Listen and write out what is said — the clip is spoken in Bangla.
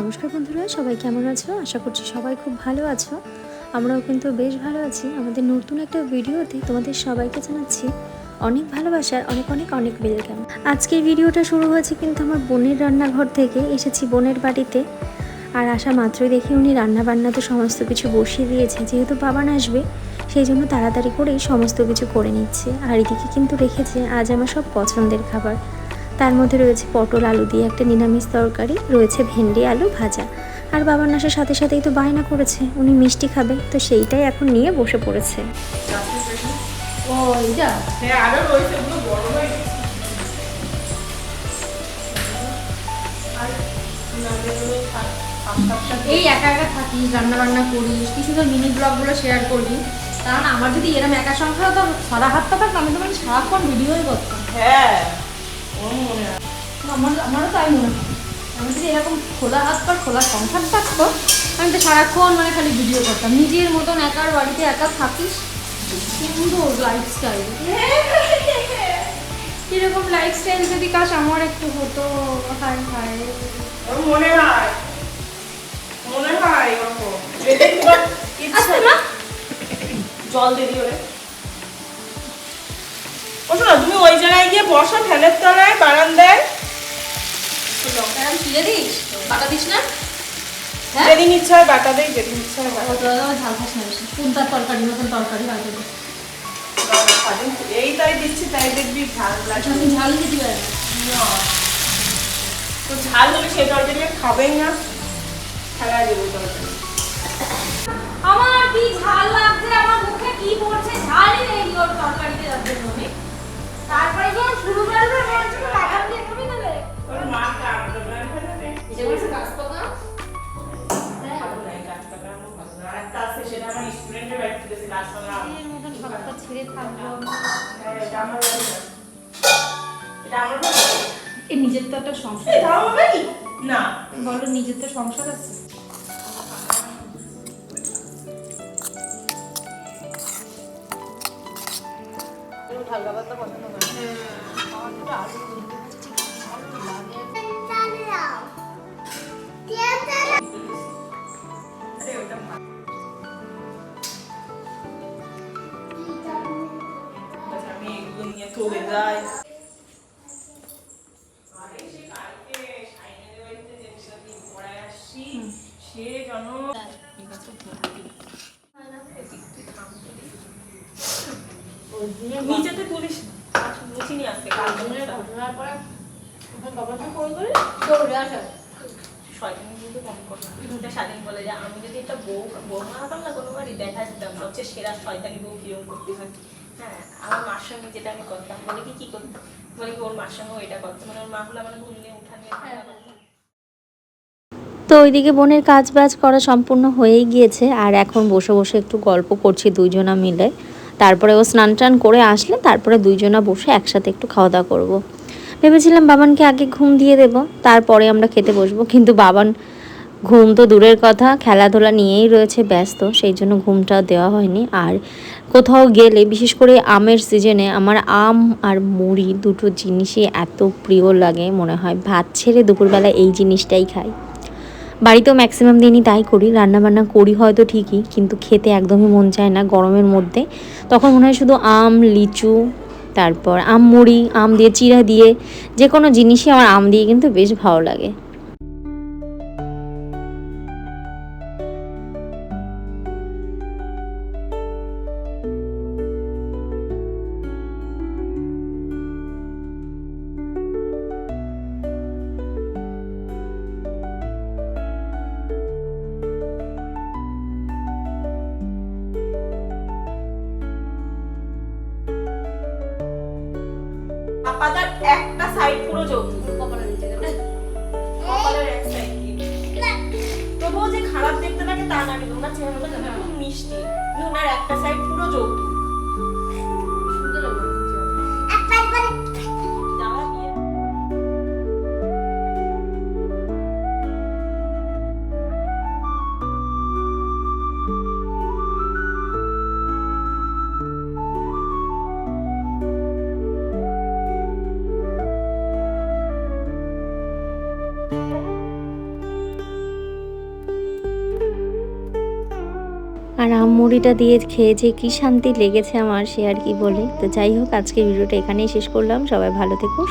নমস্কার বন্ধুরা, সবাই কেমন আছো? আশা করছি সবাই খুব ভালো আছো। আমরাও কিন্তু বেশ ভালো আছি। আমাদের নতুন একটা ভিডিওতে তোমাদের সবাইকে জানাচ্ছি অনেক ভালোবাসার অনেক অনেক অনেক ওয়েলকাম। আজকের ভিডিওটা শুরু হয়েছে কিন্তু আমার বোনের রান্নাঘর থেকে। এসেছি বোনের বাড়িতে, আর আসা মাত্রই দেখি উনি রান্নাবান্না তো সমস্ত কিছু বসিয়ে দিয়েছে। যেহেতু বাবান আসবে সেই জন্য তাড়াতাড়ি করেই সমস্ত কিছু করে নিচ্ছে। আর এদিকে কিন্তু রেখেছে আজ আমার সব পছন্দের খাবার। তার মধ্যে রয়েছে পটল আলু দিয়ে একটা নিরামিষ তরকারি, রয়েছে ভেন্ডি আলু ভাজা। আর বাবার আসার সাথে সাথেই তো বায়না করেছে উনি মিষ্টি খাবে, তো সেইটাই এখন নিয়ে বসে পড়েছে। ও এইটা হ্যাঁ, আরো রয়েছে, ওগুলো বড় হয়ে গেছে। এই একা একা থাকিস, রান্না বান্না করিস, কিছু তো মিনি ব্লগগুলো শেয়ার করবি। কারণ আমার যদি এরকম একা সংসার হতো, সারা হাত পাতাম, আমি তো মানে সারাক্ষণ ভিডিওই করতাম। হ্যাঁ, ওর মনে হয়। আমারও তাই মনে হয়। আমি যদি এরকম খোলা হাত পা খোলা সংসার থাকতো, আমি তো সারাক্ষণ মানে খালি ভিডিও করতাম। নিজের মতন একার বাড়িতে একা থাকিস, সুন্দর লাইফস্টাইল। এরকম লাইফস্টাইল যদি কাজ আমার একটু হতো। হায় হায়, ওর মনে হয় ওরকম। আসতে মা জল দিয়ে দিও রে। ও শোনো, তুমি ওই জায়গায় গিয়ে বসো, ফ্যানের তলায় বারান্দায়। লঙ্কা আমি ছিঁড়ে দিস, বাটা দিস না। যেদিন ইচ্ছা হয় বাটা দেয়, যেদিন ইচ্ছা হয় বাটা দেয়। ঝাল খাস না বেশি, কোনটার তরকারি মতন তরকারি হয়তো। এই তাই দিচ্ছি, তাই দেখবি ঝাল লাগে। আমি ঝাল দিতে পারি না, তো ঝাল হলে সেই তরকারি খাবেই না, ফেলা দেবো তরকারি। আমার কি ঝাল লাগছে, আমার মুখে কি পড়ছে, ঝালই নেই ওর তরকারিতে যাচ্ছে মনে। তারপরে যখন শুরু করবে বলছে লাগাম দিয়ে খাবি না রে। ওর মা কাটবে না ফেলে। যে বলছে গাছ পাকা। খাবো না, এই গাছ পাকা আমার ভালো না। আর একটা আছে, সেটা আমার স্টুডেন্টের বাড়ি থেকে গাছ পাকা। এর মতন সবটা ছিঁড়ে থাকবো। হ্যাঁ, এটা আমার বাড়ি না। এটা আমার বাড়ি। এই নিজের তো একটা সংসার, এটা আমার বাড়ি না। বলো নিজের তো সংসার আছে। হালকা পাতলা পছন্দ করে। আমার তো আলু ভেন্ডি ভাজি ঠিক ভালো লাগে। আরে ওটা ভালো। আচ্ছা, আমি এগুলো নিয়ে চলে যাই। আরে সে কালকে সাইনের বাড়িতে যে ছেলেটি পড়ায় আসছি, সে যেন নিচেতে তুলিস না, মুছি নিয়ে আসতে ঘটনার পরে বাবাকে কল করে দৌড়ে আসা। শয়তানি কিন্তু কম করো। এটা স্বাধীন বলে যে আমি যদি একটা বৌমা হতাম না, কোনো বাড়ি দেখা দিতাম সবচেয়ে সেরা শয়তানি বউ কিরম করতে হয়। হ্যাঁ, আমার মার সঙ্গে যেটা আমি করতাম, বলে কি করতাম, বলে কি ওর মার সঙ্গেও এটা করতাম, মানে ওর মা হলো আমার ঘুম নিয়ে উঠা নিয়ে। তো ওইদিকে বোনের কাজ বাজ করা সম্পূর্ণ হয়েই গিয়েছে, আর এখন বসে বসে একটু গল্প করছি দুইজনা মিলে। তারপরে ও স্নান টান করে আসলে তারপরে দুইজনা বসে একসাথে একটু খাওয়া দাওয়া করবো। ভেবেছিলাম বাবানকে আগে ঘুম দিয়ে দেব, তারপরে আমরা খেতে বসবো, কিন্তু বাবান ঘুম তো দূরের কথা, খেলাধুলা নিয়েই রয়েছে ব্যস্ত, সেই জন্য ঘুমটা দেওয়া হয়নি। আর কোথাও গেলে, বিশেষ করে আমের সিজনে, আমার আম আর মুড়ি দুটো জিনিসই এত প্রিয় লাগে, মনে হয় ভাত ছেড়ে দুপুরবেলা এই জিনিসটাই খাই। বাড়িতেও ম্যাক্সিমাম দিনই তাই করি, রান্নাবান্না করি হয়তো ঠিকই, কিন্তু খেতে একদমই মন চায় না গরমের মধ্যে। তখন মনে হয় শুধু আম, লিচু, তারপর আম মুড়ি, আম দিয়ে চিড়া দিয়ে, যে কোনো জিনিসই আমার আম দিয়ে কিন্তু বেশ ভালো লাগে। পাতার একটা সাইড পুরো যৌতুক, কপালের নিচে গেলে কপালের এক সাইড তবুও যে খারাপ দেখতে লাগে তা না, কিন্তু ওনার চেহারাটা যেন খুব মিষ্টি, কিন্তু ওনার একটা সাইড পুরো যৌতুক। সুন্দর লাগে। যাওয়া বিয়ে। আর আমমুড়িটা দিয়ে খেয়ে যে কী শান্তি লেগেছে আমার, সে আর কি বলে। তো যাই হোক, আজকে ভিডিওটা এখানেই শেষ করলাম। সবাই ভালো থেকো।